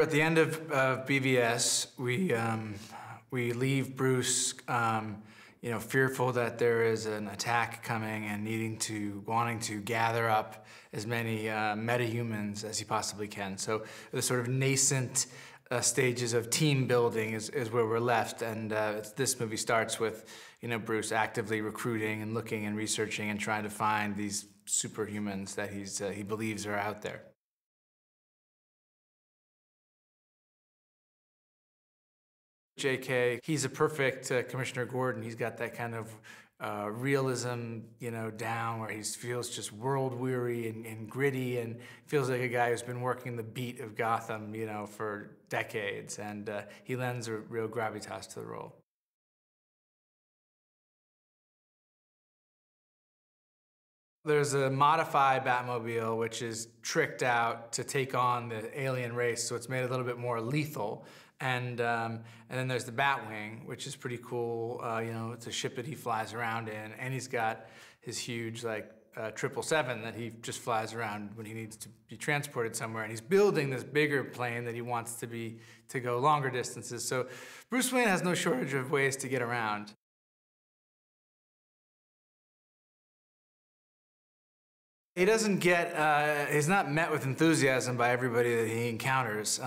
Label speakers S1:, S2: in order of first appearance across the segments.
S1: At the end of BVS, we leave Bruce, fearful that there is an attack coming and wanting to gather up as many metahumans as he possibly can. So the sort of nascent stages of team building is where we're left, and this movie starts with Bruce actively recruiting and looking and researching and trying to find these superhumans that he believes are out there. JK, he's a perfect Commissioner Gordon. He's got that kind of realism, down where he feels just world weary and gritty, and feels like a guy who's been working the beat of Gotham, for decades, and he lends a real gravitas to the role. There's a modified Batmobile which is tricked out to take on the alien race, so it's made a little bit more lethal. And then there's the Batwing, which is pretty cool. It's a ship that he flies around in, and he's got his huge 777 that he just flies around when he needs to be transported somewhere. And he's building this bigger plane that he wants to go longer distances. So Bruce Wayne has no shortage of ways to get around. He doesn't he's not met with enthusiasm by everybody that he encounters.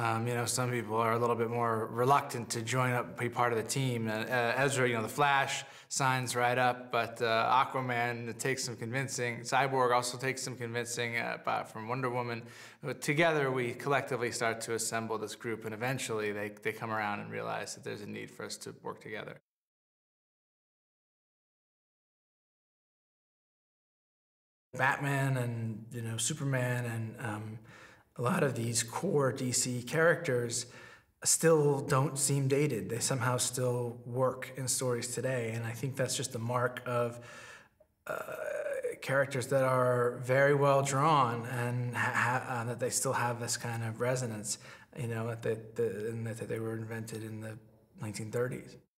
S1: Some people are a little bit more reluctant to join up, be part of the team. Ezra, the Flash, signs right up, but Aquaman, it takes some convincing. Cyborg also takes some convincing from Wonder Woman. But together, we collectively start to assemble this group, and eventually they come around and realize that there's a need for us to work together. Batman and Superman and a lot of these core DC characters still don't seem dated. They somehow still work in stories today, and I think that's just the mark of characters that are very well drawn and that they still have this kind of resonance, and that they were invented in the 1930s.